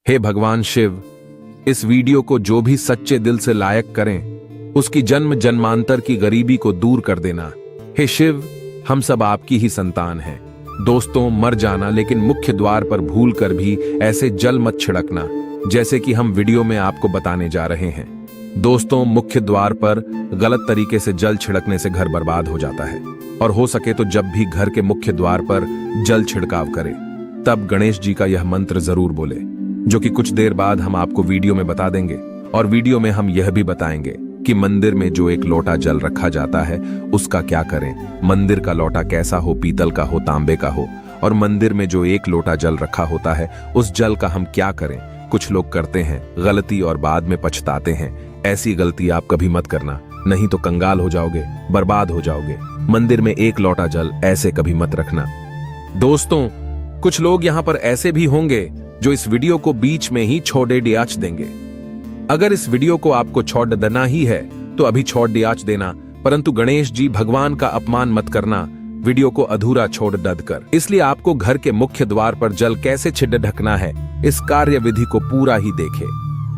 हे भगवान शिव, इस वीडियो को जो भी सच्चे दिल से लायक करें, उसकी जन्म जन्मांतर की गरीबी को दूर कर देना। हे शिव, हम सब आपकी ही संतान हैं। दोस्तों, मर जाना लेकिन मुख्य द्वार पर भूल कर भी ऐसे जल मत छिड़कना जैसे कि हम वीडियो में आपको बताने जा रहे हैं। दोस्तों, मुख्य द्वार पर गलत तरीके से जल छिड़कने से घर बर्बाद हो जाता है। और हो सके तो जब भी घर के मुख्य द्वार पर जल छिड़काव करें, तब गणेश जी का यह मंत्र जरूर बोले, जो कि कुछ देर बाद हम आपको वीडियो में बता देंगे। और वीडियो में हम यह भी बताएंगे कि मंदिर में जो एक लोटा जल रखा जाता है उसका क्या करें। मंदिर का लोटा कैसा हो, पीतल का हो, तांबे का हो। और मंदिर में जो एक लोटा जल रखा होता है उस जल का हम क्या करें। कुछ लोग करते हैं गलती और बाद में पछताते हैं। ऐसी गलती आप कभी मत करना, नहीं तो कंगाल हो जाओगे, बर्बाद हो जाओगे। मंदिर में एक लोटा जल ऐसे कभी मत रखना। दोस्तों, कुछ लोग यहां पर ऐसे भी होंगे जो इस वीडियो को बीच में ही छोड़ दियाच देंगे। अगर इस वीडियो को आपको छोड़ देना ही है तो अभी छोड़ दियाच देना, परंतु गणेश जी भगवान का अपमान मत करना वीडियो को अधूरा छोड़ दद कर। इसलिए आपको घर के मुख्य द्वार पर जल कैसे ढकना है, इस कार्य विधि को पूरा ही देखे।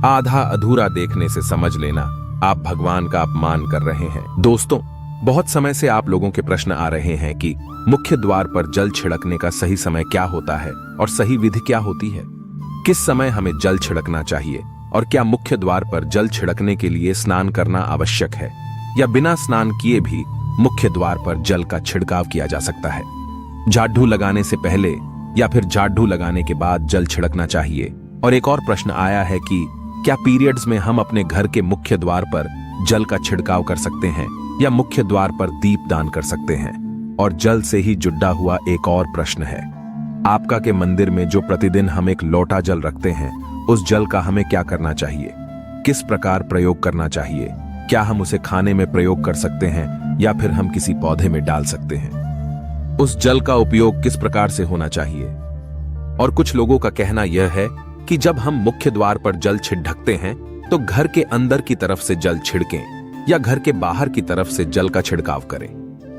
आधा अधूरा देखने से समझ लेना आप भगवान का अपमान कर रहे हैं। दोस्तों, बहुत समय से आप लोगों के प्रश्न आ रहे हैं कि मुख्य द्वार पर जल छिड़कने का सही समय क्या होता है और सही विधि क्या होती है। किस समय हमें जल छिड़कना चाहिए और क्या मुख्य द्वार पर जल छिड़कने के लिए स्नान करना आवश्यक है या बिना स्नान किए भी मुख्य द्वार पर जल का छिड़काव किया जा सकता है। झाड़ू लगाने से पहले या फिर झाड़ू लगाने के बाद जल छिड़कना चाहिए। और एक और प्रश्न आया है कि क्या पीरियड्स में हम अपने घर के मुख्य द्वार पर जल का छिड़काव कर सकते हैं या मुख्य द्वार पर दीप दान कर सकते हैं। और जल से ही जुड़ा हुआ एक और प्रश्न है आपका के मंदिर में जो प्रतिदिन हम एक लोटा जल रखते हैं, उस जल का हमें क्या करना चाहिए, किस प्रकार प्रयोग करना चाहिए। क्या हम उसे खाने में प्रयोग कर सकते हैं या फिर हम किसी पौधे में डाल सकते हैं। उस जल का उपयोग किस प्रकार से होना चाहिए। और कुछ लोगों का कहना यह है कि जब हम मुख्य द्वार पर जल ढकते हैं तो घर के अंदर की तरफ से जल छिड़कें या घर के बाहर की तरफ से जल का छिड़काव करें।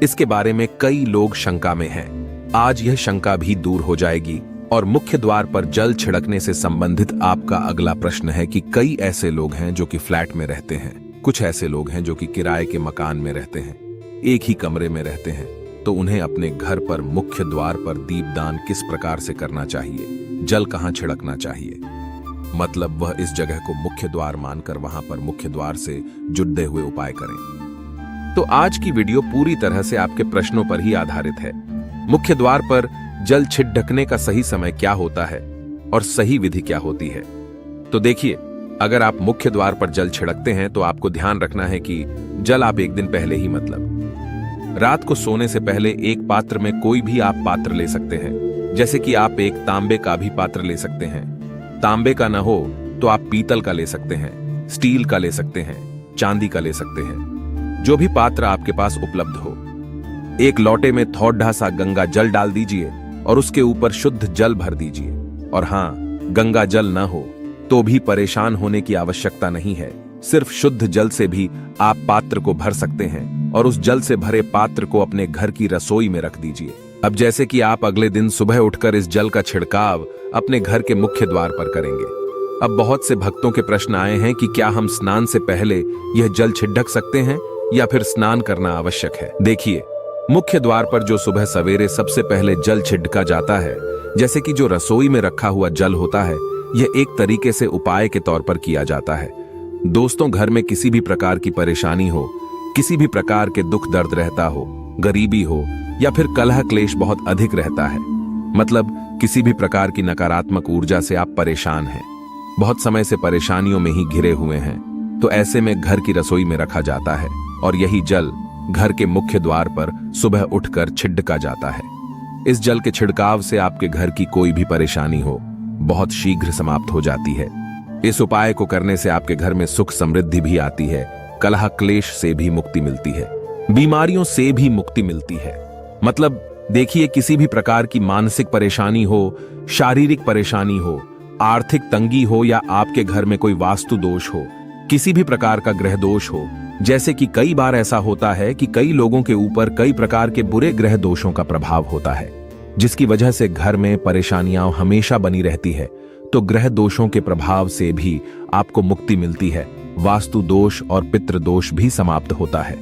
इसके बारे में कई लोग शंका में हैं। आज यह शंका भी दूर हो जाएगी। और मुख्य द्वार पर जल छिड़कने से संबंधित आपका अगला प्रश्न है कि कई ऐसे लोग हैं जो कि फ्लैट में रहते हैं, कुछ ऐसे लोग हैं जो कि किराए के मकान में रहते हैं, एक ही कमरे में रहते हैं, तो उन्हें अपने घर पर मुख्य द्वार पर दीपदान किस प्रकार से करना चाहिए, जल कहां छिड़कना चाहिए। मतलब वह इस जगह को मुख्य द्वार मानकर वहां पर मुख्य द्वार से जुड़े हुए उपाय करें। तो आज की वीडियो पूरी तरह से आपके प्रश्नों पर ही आधारित है। मुख्य द्वार पर जल ढकने का सही समय क्या होता है और सही विधि क्या होती है। तो देखिए, अगर आप मुख्य द्वार पर जल छिड़कते हैं तो आपको ध्यान रखना है कि जल आप एक दिन पहले ही, मतलब रात को सोने से पहले एक पात्र में कोई भी आप पात्र ले सकते हैं। जैसे कि आप एक तांबे का भी पात्र ले सकते हैं। तांबे का ना हो तो आप पीतल का ले सकते हैं, स्टील का ले सकते हैं, चांदी का ले सकते हैं, जो भी पात्र आपके पास उपलब्ध हो। एक लोटे में थोड़ा सा गंगा जल डाल दीजिए और उसके ऊपर शुद्ध जल भर दीजिए। और हाँ, गंगा जल ना हो तो भी परेशान होने की आवश्यकता नहीं है। सिर्फ शुद्ध जल से भी आप पात्र को भर सकते हैं और उस जल से भरे पात्र को अपने घर की रसोई में रख दीजिए। अब जैसे कि आप अगले दिन सुबह उठकर इस जल का छिड़काव अपने घर के मुख्य द्वार पर करेंगे। अब बहुत से भक्तों के प्रश्न आए हैं कि क्या हम स्नान से पहले यह जल छिड़क सकते हैं या फिर स्नान करना आवश्यक है। देखिए, मुख्य द्वार पर जो सुबह सवेरे सबसे पहले जल छिड़का जाता है, जैसे कि जो रसोई में रखा हुआ जल होता है, यह एक तरीके से उपाय के तौर पर किया जाता है। दोस्तों, घर में किसी भी प्रकार की परेशानी हो, किसी भी प्रकार के दुख दर्द रहता हो, गरीबी हो या फिर कलह क्लेश बहुत अधिक रहता है, मतलब किसी भी प्रकार की नकारात्मक ऊर्जा से आप परेशान हैं, बहुत समय से परेशानियों में ही घिरे हुए हैं, तो ऐसे में घर की रसोई में रखा जाता है और यही जल घर के मुख्य द्वार पर सुबह उठकर छिड़का जाता है। इस जल के छिड़काव से आपके घर की कोई भी परेशानी हो बहुत शीघ्र समाप्त हो जाती है। इस उपाय को करने से आपके घर में सुख समृद्धि भी आती है, कलह क्लेश से भी मुक्ति मिलती है, बीमारियों से भी मुक्ति मिलती है। मतलब देखिए, किसी भी प्रकार की मानसिक परेशानी हो, शारीरिक परेशानी हो, आर्थिक तंगी हो या आपके घर में कोई वास्तु दोष हो, किसी भी प्रकार का ग्रह दोष हो, जैसे कि कई बार ऐसा होता है कि कई लोगों के ऊपर कई प्रकार के बुरे ग्रह दोषों का प्रभाव होता है, जिसकी वजह से घर में परेशानियां हमेशा बनी रहती है। तो ग्रह दोषों के प्रभाव से भी आपको मुक्ति मिलती है। वास्तु दोष और पितृ दोष भी समाप्त होता है।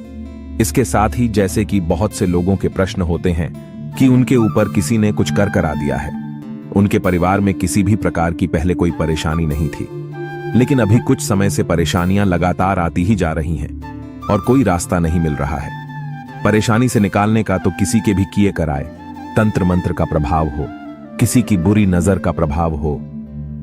इसके साथ ही जैसे कि बहुत से लोगों के प्रश्न होते हैं कि उनके ऊपर किसी ने कुछ कर करा दिया है, उनके परिवार में किसी भी प्रकार की पहले कोई परेशानी नहीं थी, लेकिन अभी कुछ समय से परेशानियां लगातार आती ही जा रही हैं और कोई रास्ता नहीं मिल रहा है। परेशानी से निकालने का तो किसी के भी किए कराए तंत्र मंत्र का प्रभाव हो, किसी की बुरी नजर का प्रभाव हो,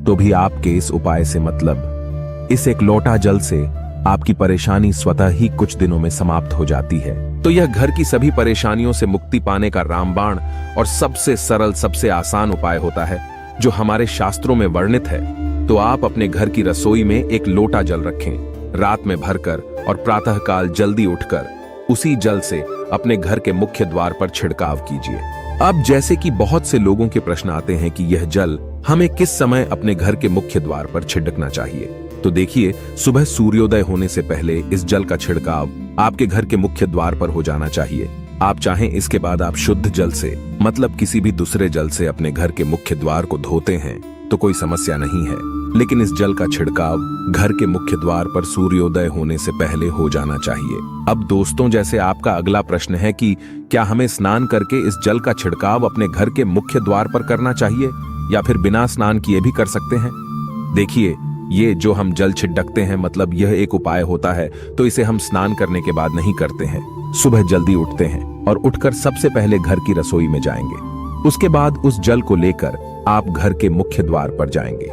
तो भी आपके इस उपाय से मतलब इस एक लोटा जल से आपकी परेशानी स्वतः ही कुछ दिनों में समाप्त हो जाती है। तो यह घर की सभी परेशानियों से मुक्ति पाने का रामबाण और सबसे सरल, सबसे आसान उपाय होता है जो हमारे शास्त्रों में वर्णित है। तो आप अपने घर की रसोई में एक लोटा जल रखें, रात में भरकर और प्रातःकाल जल्दी उठकर उसी जल से अपने घर के मुख्य द्वार पर छिड़काव कीजिए। अब जैसे कि बहुत से लोगों के प्रश्न आते हैं कि यह जल हमें किस समय अपने घर के मुख्य द्वार पर छिड़कना चाहिए, तो देखिए, सुबह सूर्योदय होने से पहले इस जल का छिड़काव आपके घर के मुख्य द्वार पर हो जाना चाहिए। आप चाहें इसके बाद आप शुद्ध जल से मतलब किसी भी दूसरे जल से अपने घर के मुख्य द्वार को धोते हैं तो कोई समस्या नहीं है, लेकिन इस जल का छिड़काव घर के मुख्य द्वार पर सूर्योदय होने से पहले हो जाना चाहिए। अब दोस्तों, जैसे आपका अगला प्रश्न है कि क्या हमें स्नान करके इस जल का छिड़काव अपने घर के मुख्य द्वार पर करना चाहिए या फिर बिना स्नान किए भी कर सकते हैं। देखिए, ये जो हम जल छिड़कते हैं मतलब यह एक उपाय होता है, तो इसे हम स्नान करने के बाद नहीं करते हैं। सुबह जल्दी उठते हैं और उठकर सबसे पहले घर की रसोई में जाएंगे। उसके बाद उस जल को लेकर आप घर के मुख्य द्वार पर जाएंगे।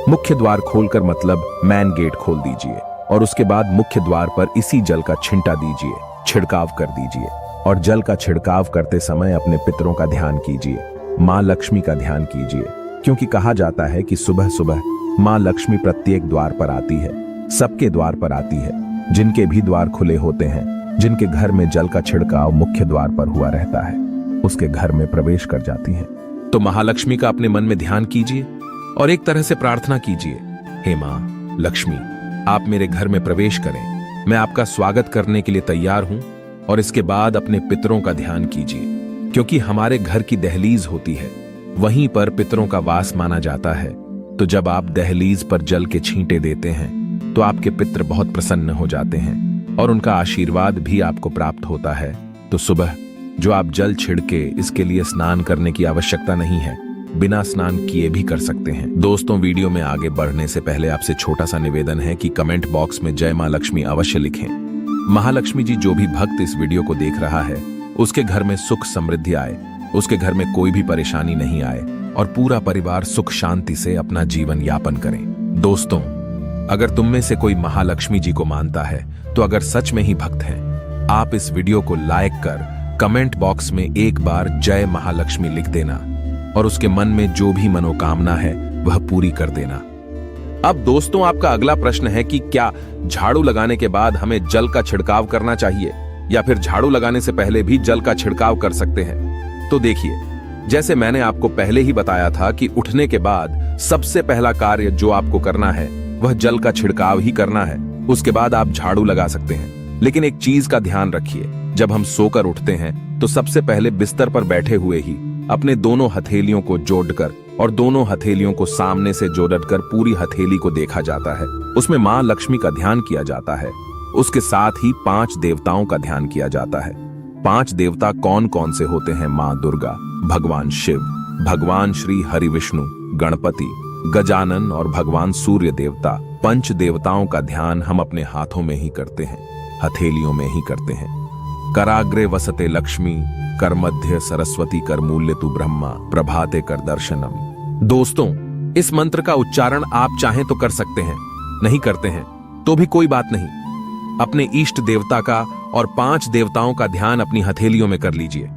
मुख्य द्वार खोलकर मतलब मैन गेट खोल दीजिए और उसके बाद मुख्य द्वार पर इसी जल का छिंटा दीजिए, छिड़काव कर दीजिए। और जल का छिड़काव करते समय अपने पितरों का ध्यान कीजिए, माँ लक्ष्मी का ध्यान कीजिए, क्योंकि कहा जाता है कि सुबह सुबह माँ लक्ष्मी प्रत्येक द्वार पर आती है, सबके द्वार पर आती है। जिनके भी द्वार खुले होते हैं, जिनके घर में जल का छिड़काव मुख्य द्वार पर हुआ रहता है, उसके घर में प्रवेश कर जाती हैं। तो महालक्ष्मी का अपने मन में ध्यान कीजिए और एक तरह से प्रार्थना कीजिए, हे माँ लक्ष्मी, आप मेरे घर में प्रवेश करें, मैं आपका स्वागत करने के लिए तैयार हूं। और इसके बाद अपने पितरों का ध्यान कीजिए, क्योंकि हमारे घर की दहलीज होती है, वहीं पर पितरों का वास माना जाता है। तो जब आप दहलीज पर जल के छींटे देते हैं तो आपके पितर बहुत प्रसन्न हो जाते हैं और उनका आशीर्वाद भी आपको प्राप्त होता है। तो सुबह जो आप जल छिड़के, इसके लिए स्नान करने की आवश्यकता नहीं है, बिना स्नान किए भी कर सकते हैं। दोस्तों, वीडियो में आगे बढ़ने से पहले आपसे छोटा सा निवेदन है कि कमेंट बॉक्स में जय मां लक्ष्मी अवश्य लिखें। महालक्ष्मी जी, जो भी भक्त इस वीडियो को देख रहा है उसके घर में सुख समृद्धि आए, उसके घर में कोई भी परेशानी नहीं आए और पूरा परिवार सुख शांति से अपना जीवन यापन करें। दोस्तों, अगर तुम में से कोई महालक्ष्मी जी को मानता है तो अगर सच में ही भक्त हैं, आप इस वीडियो को लाइक कर कमेंट बॉक्स में एक बार जय महालक्ष्मी लिख देना और उसके मन में जो भी मनोकामना है वह पूरी कर देना। अब दोस्तों, आपका अगला प्रश्न है कि क्या झाड़ू लगाने के बाद हमें जल का छिड़काव करना चाहिए या फिर झाड़ू लगाने से पहले भी जल का छिड़काव कर सकते हैं। तो देखिए, जैसे मैंने आपको पहले ही बताया था कि उठने के बाद सबसे पहला कार्य जो आपको करना है वह जल का छिड़काव ही करना है। उसके बाद आप झाड़ू लगा सकते हैं, लेकिन एक चीज का ध्यान रखिए, जब हम सोकर उठते हैं तो सबसे पहले बिस्तर पर बैठे हुए ही अपने दोनों हथेलियों को जोड़कर और दोनों हथेलियों को सामने से जोड़कर पूरी हथेली को देखा जाता है। उसमें मां लक्ष्मी का ध्यान किया जाता है। उसके साथ ही 5 देवताओं का ध्यान किया जाता है। 5 देवता कौन कौन से होते हैं? मां दुर्गा, भगवान शिव, भगवान श्री हरि विष्णु, गणपति, गजानन और भगवान सूर्य देवता। 5 देवताओं का ध्यान हम अपने हाथों में ही करते हैं, हथेलियों में ही करते हैं। कराग्रे वसते लक्ष्मी, कर मध्य सरस्वती, कर मूल्य तु ब्रह्मा, प्रभाते कर दर्शनम। दोस्तों, इस मंत्र का उच्चारण आप चाहें तो कर सकते हैं, नहीं करते हैं तो भी कोई बात नहीं। अपने इष्ट देवता का और 5 देवताओं का ध्यान अपनी हथेलियों में कर लीजिए।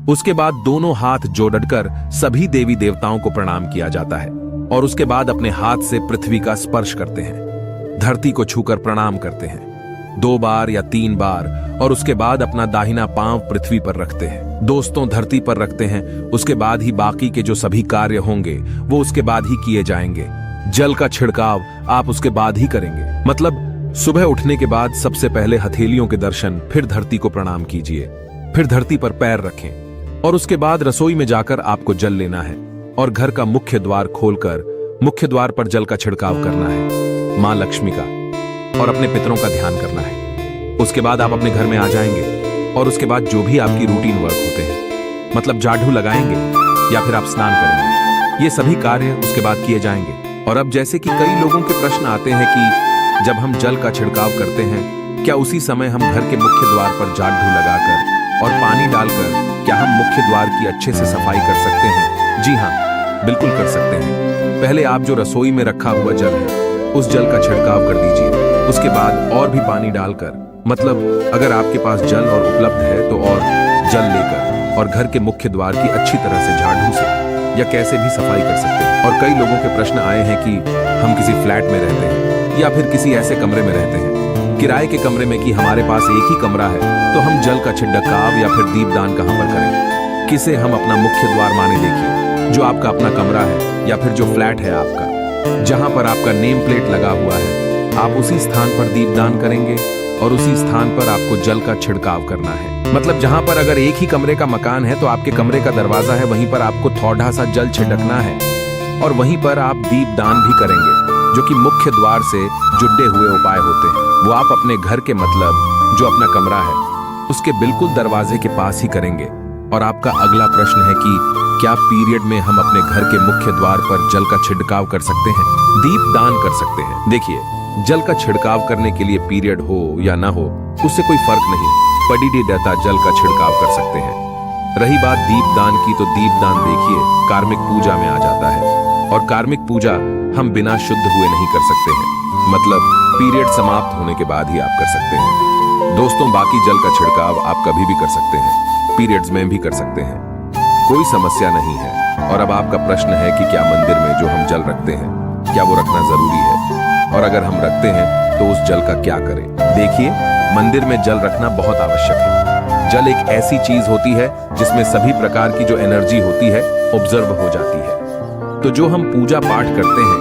उसके बाद दोनों हाथ जोड़कर सभी देवी देवताओं को प्रणाम किया जाता है और उसके बाद अपने हाथ से पृथ्वी का स्पर्श करते हैं, धरती को छूकर प्रणाम करते हैं 2 बार या 3 बार और उसके बाद अपना दाहिना पांव पृथ्वी पर रखते हैं। दोस्तों, धरती पर रखते हैं, उसके बाद ही बाकी के जो सभी कार्य होंगे वो उसके बाद ही किए जाएंगे। जल का छिड़काव आप उसके बाद ही करेंगे। मतलब सुबह उठने के बाद सबसे पहले हथेलियों के दर्शन, फिर धरती को प्रणाम कीजिए, फिर धरती पर पैर रखें और उसके बाद रसोई में जाकर आपको जल लेना है और घर का मुख्य द्वार खोलकर मुख्य द्वार पर जल का छिड़काव करना है, मां लक्ष्मी का, और अपने पितरों का ध्यान करना है। उसके बाद आप अपने घर में आ जाएंगे और उसके बाद जो भी आपकी रूटीन वर्क होते हैं, मतलब झाड़ू लगाएंगे या फिर आप स्नान करेंगे, ये सभी कार्य उसके बाद किए जाएंगे। और अब जैसे कि कई लोगों के प्रश्न आते हैं कि जब हम जल का छिड़काव करते हैं, क्या उसी समय हम घर के मुख्य द्वार पर झाड़ू लगाकर और पानी डालकर क्या हम मुख्य द्वार की अच्छे से सफाई कर सकते हैं? जी हाँ, बिल्कुल कर सकते हैं। पहले आप जो रसोई में रखा हुआ जल है, उस जल का छिड़काव कर दीजिए। उसके बाद और भी पानी डालकर, मतलब अगर आपके पास जल और उपलब्ध है तो और जल लेकर और घर के मुख्य द्वार की अच्छी तरह से झाड़ू से या कैसे भी सफाई कर सकते हैं। और कई लोगों के प्रश्न आए हैं कि हम किसी फ्लैट में रहते हैं या फिर किसी ऐसे कमरे में रहते हैं, किराए के कमरे में, कि हमारे पास एक ही कमरा है, तो हम जल का छिड़काव या फिर दीपदान कहां पर करें? किसे हम अपना मुख्य द्वार माने देखिए, जो आपका अपना कमरा है या फिर जो फ्लैट है आपका, जहां पर आपका नेम प्लेट लगा हुआ है, आप उसी स्थान पर दीपदान करेंगे और उसी स्थान पर आपको जल का छिड़काव करना है। मतलब जहां पर अगर एक ही कमरे का मकान है तो आपके कमरे का दरवाजा है, वहीं पर आपको थोड़ा सा जल छिड़कना है और वहीं पर आप दीपदान भी करेंगे, जो कि मुख्य द्वार से जुड़े हुए उपाय होते हैं। वो आप अपने घर के, मतलब जो अपना कमरा है, उसके बिल्कुल दरवाजे के पास ही करेंगे। और आपका अगला प्रश्न है कि क्या पीरियड में हम अपने घर के मुख्य द्वार पर जल का छिड़काव कर सकते हैं, दीपदान कर सकते हैं? देखिए, जल का छिड़काव करने के लिए पीरियड हो या ना हो, उससे कोई फर्क नहीं, पडीडी देता जल का छिड़काव कर सकते हैं। रही बात दीपदान की, तो दीपदान देखिए कार्मिक पूजा में आ जाता है, और कार्मिक पूजा हम बिना शुद्ध हुए नहीं कर सकते हैं, मतलब पीरियड समाप्त होने के बाद ही आप कर सकते हैं। दोस्तों, बाकी जल का छिड़काव आप कभी भी कर सकते हैं, पीरियड्स में भी कर सकते हैं, कोई समस्या नहीं है। और अब आपका प्रश्न है कि क्या मंदिर में जो हम जल रखते हैं, क्या वो रखना जरूरी है, और अगर हम रखते हैं तो उस जल का क्या करें? देखिए, मंदिर में जल रखना बहुत आवश्यक है। जल एक ऐसी चीज होती है जिसमें सभी प्रकार की जो एनर्जी होती है ऑब्जर्व हो जाती है। तो जो हम पूजा पाठ करते हैं,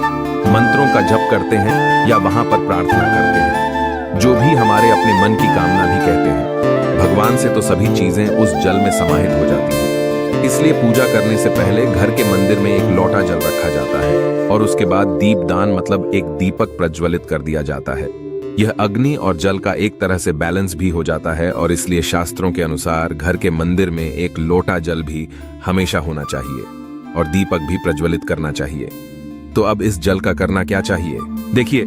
मंत्रों का जप करते हैं या वहां पर प्रार्थना करते हैं, जो भी हमारे अपने मन की कामना भी कहते हैं, भगवान से तो सभी चीजें उस जल में समाहित हो जाती हैं। इसलिए पूजा करने से पहले घर के मंदिर में एक लोटा जल रखा जाता है और उसके बाद दीपदान, मतलब एक दीपक प्रज्वलित कर दिया जाता है। यह अग्नि और जल का एक तरह से बैलेंस भी हो जाता है, और इसलिए शास्त्रों के अनुसार घर के मंदिर में एक लोटा जल भी हमेशा होना चाहिए और दीपक भी प्रज्वलित करना चाहिए। तो अब इस जल का करना क्या चाहिए? देखिए,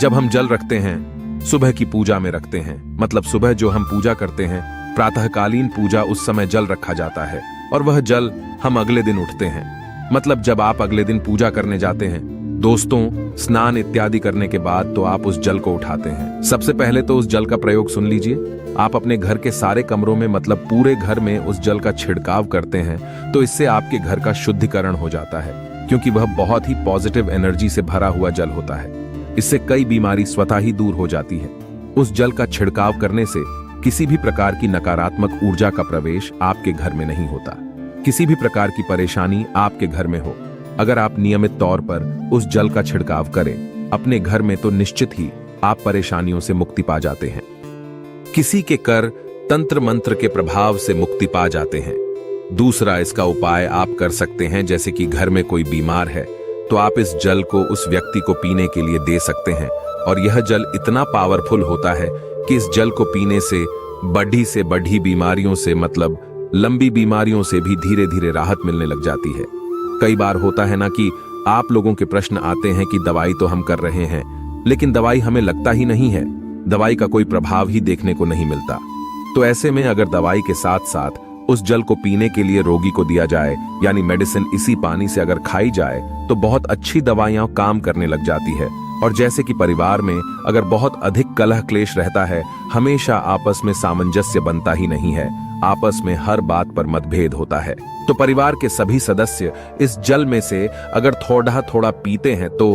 जब हम जल रखते हैं, सुबह की पूजा में रखते हैं, मतलब सुबह जो हम पूजा करते हैं, प्रातःकालीन पूजा, उस समय जल रखा जाता है और वह जल हम अगले दिन उठते हैं, मतलब जब आप अगले दिन पूजा करने जाते हैं, दोस्तों, स्नान इत्यादि करने के बाद तो आप उस जल को उठाते हैं। सबसे पहले तो उस जल का प्रयोग सुन लीजिए। आप अपने घर के सारे कमरों में, मतलब पूरे घर में उस जल का छिड़काव करते हैं, तो इससे आपके घर का शुद्धिकरण हो जाता है, क्योंकि वह बहुत ही पॉजिटिव एनर्जी से भरा हुआ जल होता है। इससे कई बीमारी स्वतः ही दूर हो जाती है। उस जल का छिड़काव करने से किसी भी प्रकार की नकारात्मक ऊर्जा का प्रवेश आपके घर में नहीं होता। किसी भी प्रकार की परेशानी आपके घर में हो, अगर आप नियमित तौर पर उस जल का छिड़काव करें अपने घर में, तो निश्चित ही आप परेशानियों से मुक्ति पा जाते हैं। किसी के कर तंत्र मंत्र के प्रभाव से मुक्ति पा जाते हैं। दूसरा इसका उपाय आप कर सकते हैं, जैसे कि घर में कोई बीमार है तो आप इस जल को उस व्यक्ति को पीने के लिए दे सकते हैं, और यह जल इतना पावरफुल होता है कि इस जल को पीने से बढ़ी बीमारियों से, मतलब लंबी बीमारियों से भी धीरे धीरे राहत मिलने लग जाती है। कई बार होता है ना कि आप लोगों के प्रश्न आते हैं कि दवाई तो हम कर रहे हैं, लेकिन दवाई हमें लगता ही नहीं है, दवाई का कोई प्रभाव ही देखने को नहीं मिलता। तो ऐसे में अगर दवाई के साथ साथ उस जल को पीने के लिए रोगी को दिया जाए, यानी मेडिसिन इसी पानी से अगर खाई जाए, तो बहुत अच्छी दवाइयां काम करने लग जाती है। और जैसे कि परिवार में अगर बहुत अधिक कलह क्लेश रहता है, हमेशा आपस में सामंजस्य बनता ही नहीं है, आपस में हर बात पर मतभेद होता है, तो परिवार के सभी सदस्य इस जल में से अगर थोड़ा थोड़ा पीते हैं तो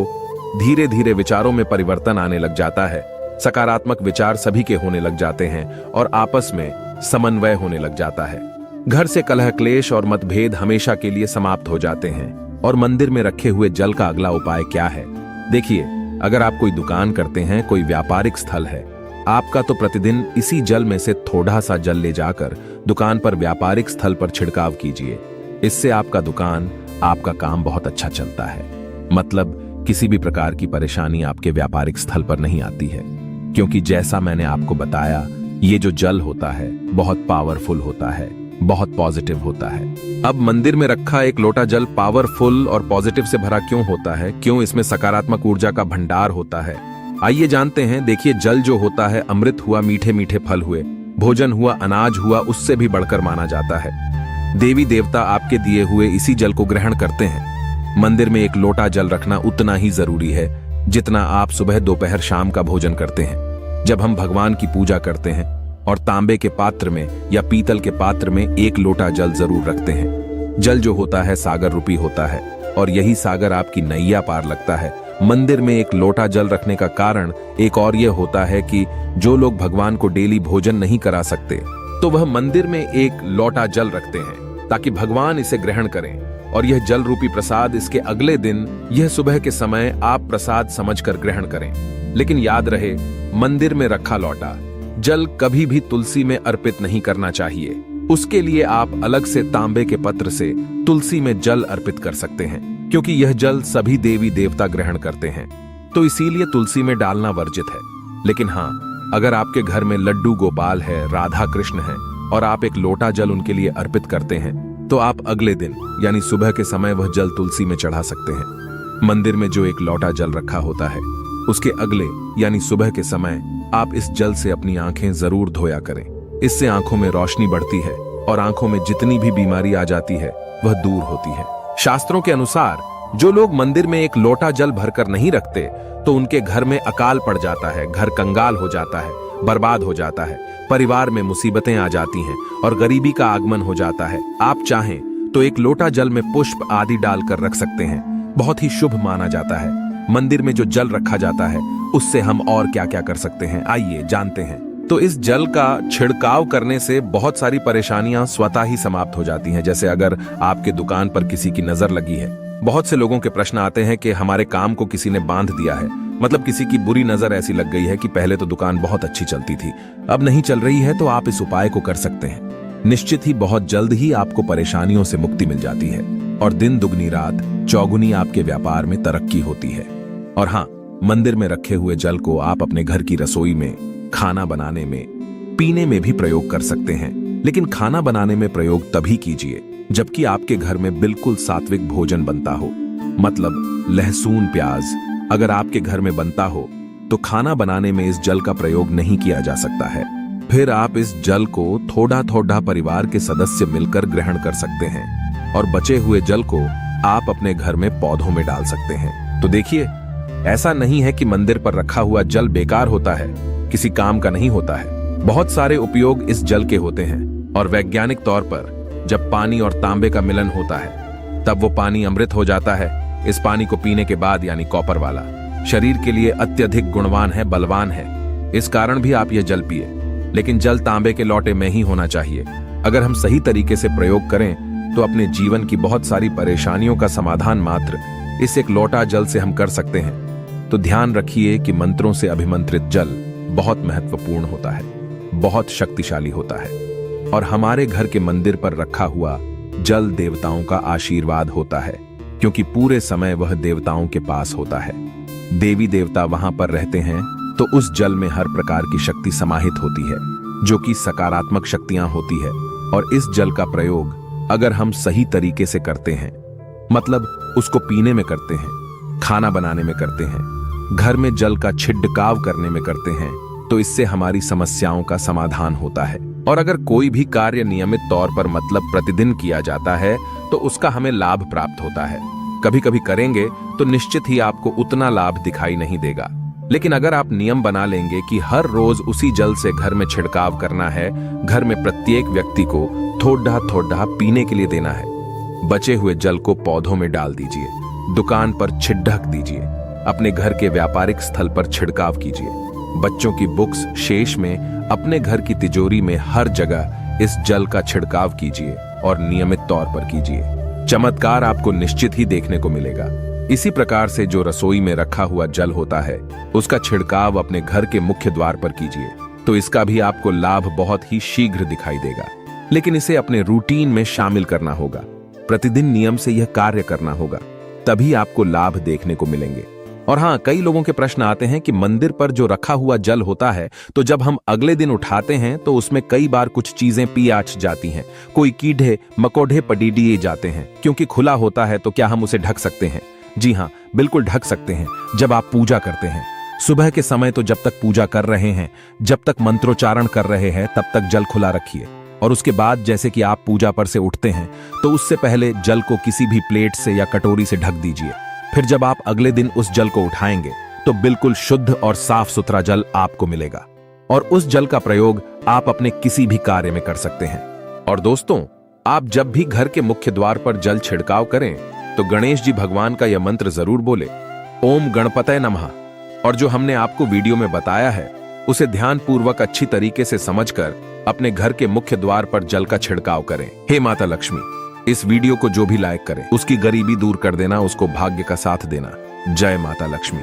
धीरे धीरे विचारों में परिवर्तन आने लग जाता है, सकारात्मक विचार सभी के होने लग जाते हैं और आपस में समन्वय होने लग जाता है। घर से कलह क्लेश और मतभेद हमेशा के लिए समाप्त हो जाते हैं। और मंदिर में रखे हुए जल का अगला उपाय क्या है? देखिए, अगर आप कोई दुकान करते हैं, कोई व्यापारिक स्थल है आपका, तो प्रतिदिन इसी जल में से थोड़ा सा जल ले जाकर दुकान पर, व्यापारिक स्थल पर छिड़काव कीजिए। इससे आपका दुकान, आपका काम बहुत अच्छा चलता है। मतलब किसी भी प्रकार की परेशानी आपके व्यापारिक स्थल पर नहीं आती है, क्योंकि जैसा मैंने आपको बताया, ये जो जल होता है बहुत पावरफुल होता है, बहुत पॉजिटिव होता है। अब मंदिर में रखा एक लोटा जल पावरफुल और पॉजिटिव से भरा क्यों होता है, क्यों इसमें सकारात्मक ऊर्जा का भंडार होता है, आइए जानते हैं। देखिए, जल जो होता है अमृत हुआ, मीठे मीठे फल हुए, भोजन हुआ, अनाज हुआ, उससे भी बढ़कर माना जाता है। देवी देवता आपके दिए हुए इसी जल को ग्रहण करते हैं। मंदिर में एक लोटा जल रखना उतना ही जरूरी है जितना आप सुबह दोपहर शाम का भोजन करते हैं। जब हम भगवान की पूजा करते हैं और तांबे के पात्र में या पीतल के पात्र में एक लोटा जल जरूर रखते हैं। जल जो होता है सागर रूपी होता है और यही सागर आपकी नैया पार लगता है। मंदिर में एक लोटा जल रखने का कारण एक और यह होता है कि जो लोग भगवान को डेली भोजन नहीं करा सकते तो वह मंदिर में एक लोटा जल रखते हैं ताकि भगवान इसे ग्रहण करें और यह जल रूपी प्रसाद इसके अगले दिन यह सुबह के समय आप प्रसाद समझकर ग्रहण करें। लेकिन याद रहे, मंदिर में रखा लोटा जल कभी भी तुलसी में अर्पित नहीं करना चाहिए। उसके लिए आप अलग से तांबे के पत्र से तुलसी में जल अर्पित कर सकते हैं, क्योंकि यह जल सभी देवी देवता ग्रहण करते हैं, तो इसीलिए तुलसी में डालना वर्जित है। लेकिन हाँ, अगर आपके घर में लड्डू गोपाल है, राधा कृष्ण है और आप एक लोटा जल उनके लिए अर्पित करते हैं तो आप अगले दिन यानी सुबह के समय वह जल तुलसी में चढ़ा सकते हैं। मंदिर में जो एक लोटा जल रखा होता है उसके अगले यानी सुबह के समय आप इस जल से अपनी आंखें जरूर धोया करें। इससे आंखों में रोशनी बढ़ती है और आंखों में जितनी भी बीमारी आ जाती है वह दूर होती है। शास्त्रों के अनुसार जो लोग मंदिर में एक लोटा जल भरकर नहीं रखते तो उनके घर में अकाल पड़ जाता है, घर कंगाल हो जाता है, बर्बाद हो जाता है, परिवार में मुसीबतें आ जाती हैं और गरीबी का आगमन हो जाता है। आप चाहें तो एक लोटा जल में पुष्प आदि डालकर रख सकते हैं, बहुत ही शुभ माना जाता है। मंदिर में जो जल रखा जाता है उससे हम और क्या क्या कर सकते हैं, आइए जानते हैं। तो इस जल का छिड़काव करने से बहुत सारी परेशानियां स्वतः ही समाप्त हो जाती हैं। जैसे अगर आपके दुकान पर किसी की नजर लगी है, बहुत से लोगों के प्रश्न आते हैं कि हमारे काम को किसी ने बांध दिया है, मतलब किसी की बुरी नजर ऐसी लग गई है कि पहले तो दुकान बहुत अच्छी चलती थी, अब नहीं चल रही है, तो आप इस उपाय को कर सकते हैं। निश्चित ही बहुत जल्द ही आपको परेशानियों से मुक्ति मिल जाती है और दिन दुगनी रात चौगुनी आपके व्यापार में तरक्की होती है। और हाँ, मंदिर में रखे हुए जल को आप अपने घर की रसोई में, खाना बनाने में, पीने में भी प्रयोग कर सकते हैं। लेकिन खाना बनाने में प्रयोग तभी कीजिए जबकि आपके घर में बिल्कुल सात्विक भोजन बनता हो, मतलब लहसुन प्याज अगर आपके घर में बनता हो तो खाना बनाने में इस जल का प्रयोग नहीं किया जा सकता है। फिर आप इस जल को थोड़ा थोड़ा परिवार के सदस्य मिलकर ग्रहण कर सकते हैं और बचे हुए जल को आप अपने घर में पौधों में डाल सकते हैं। तो देखिए, ऐसा नहीं है कि मंदिर पर रखा हुआ जल बेकार होता है, किसी काम का नहीं होता है। बहुत सारे उपयोग इस जल के होते हैं और वैज्ञानिक तौर पर जब पानी और तांबे का मिलन होता है तब वो पानी अमृत हो जाता है। इस पानी को पीने के बाद यानी कॉपर वाला शरीर के लिए अत्यधिक गुणवान है, बलवान है। इस कारण भी आप यह जल पिए, लेकिन जल तांबे के लोटे में ही होना चाहिए। अगर हम सही तरीके से प्रयोग करें तो अपने जीवन की बहुत सारी परेशानियों का समाधान मात्र इस एक लोटा जल से हम कर सकते हैं। तो ध्यान रखिए कि मंत्रों से अभिमंत्रित जल बहुत महत्वपूर्ण होता है, बहुत शक्तिशाली होता है और हमारे घर के मंदिर पर रखा हुआ जल देवताओं का आशीर्वाद होता है, क्योंकि पूरे समय वह देवताओं के पास होता है। देवी देवता वहां पर रहते हैं तो उस जल में हर प्रकार की शक्ति समाहित होती है, जो कि सकारात्मक शक्तियां होती है। और इस जल का प्रयोग अगर हम सही तरीके से करते हैं, मतलब उसको पीने में करते हैं, खाना बनाने में करते हैं, घर में जल का छिड़काव करने में करते हैं, तो इससे हमारी समस्याओं का समाधान होता है। और अगर कोई भी कार्य नियमित तौर पर मतलब प्रतिदिन किया जाता है तो उसका हमें लाभ प्राप्त होता है। कभी कभी करेंगे तो निश्चित ही आपको उतना लाभ दिखाई नहीं देगा, लेकिन अगर आप नियम बना लेंगे कि हर रोज उसी जल से घर में छिड़काव करना है, घर में प्रत्येक व्यक्ति को थोड़ा थोड़ा पीने के लिए देना है, बचे हुए जल को पौधों में डाल दीजिए, दुकान पर छिड़क दीजिए, अपने घर के व्यापारिक स्थल पर छिड़काव कीजिए, बच्चों की बुक्स शेष में, अपने घर की तिजोरी में, हर जगह इस जल का छिड़काव कीजिए और नियमित तौर पर कीजिए। चमत्कार आपको निश्चित ही देखने को मिलेगा। इसी प्रकार से जो रसोई में रखा हुआ जल होता है उसका छिड़काव अपने घर के मुख्य द्वार पर कीजिए, तो इसका भी आपको लाभ बहुत ही शीघ्र दिखाई देगा। लेकिन इसे अपने रूटीन में शामिल करना होगा, प्रतिदिन नियम से यह कार्य करना होगा। तभी आपको लाभ देखने को मिलेंगे। और हाँ, कई लोगों के प्रश्न आते हैं कि मंदिर पर जो रखा हुआ जल होता है तो जब हम अगले दिन उठाते हैं तो उसमें कई बार कुछ चीजें पी आच जाती हैं, कोई कीड़े मकोड़े पडीडिए जाते हैं। क्योंकि खुला होता है तो क्या हम उसे ढक सकते हैं? जी हाँ, बिल्कुल ढक सकते हैं। जब आप पूजा करते हैं सुबह के समय, तो जब तक पूजा कर रहे हैं, जब तक मंत्रोच्चारण कर रहे हैं, तब तक जल खुला रखिए। और उसके बाद जैसे कि आप पूजा पर से उठते हैं तो उससे पहले जल को किसी भी प्लेट से या कटोरी से ढक दीजिए। फिर जब आप अगले दिन उस जल को उठाएंगे तो बिल्कुल शुद्ध और साफ सुथरा जल आपको मिलेगा और उस जल का प्रयोग आप अपने किसी भी कार्य में कर सकते हैं। और दोस्तों, आप जब भी घर के मुख्य द्वार पर जल छिड़काव करें तो गणेश जी भगवान का यह मंत्र जरूर बोले, ओम गणपतये नमः। और जो हमने आपको वीडियो में बताया है उसे ध्यानपूर्वक अच्छी तरीके से समझकर अपने घर के मुख्य द्वार पर जल का छिड़काव करें। हे माता लक्ष्मी, इस वीडियो को जो भी लाइक करे उसकी गरीबी दूर कर देना, उसको भाग्य का साथ देना। जय माता लक्ष्मी।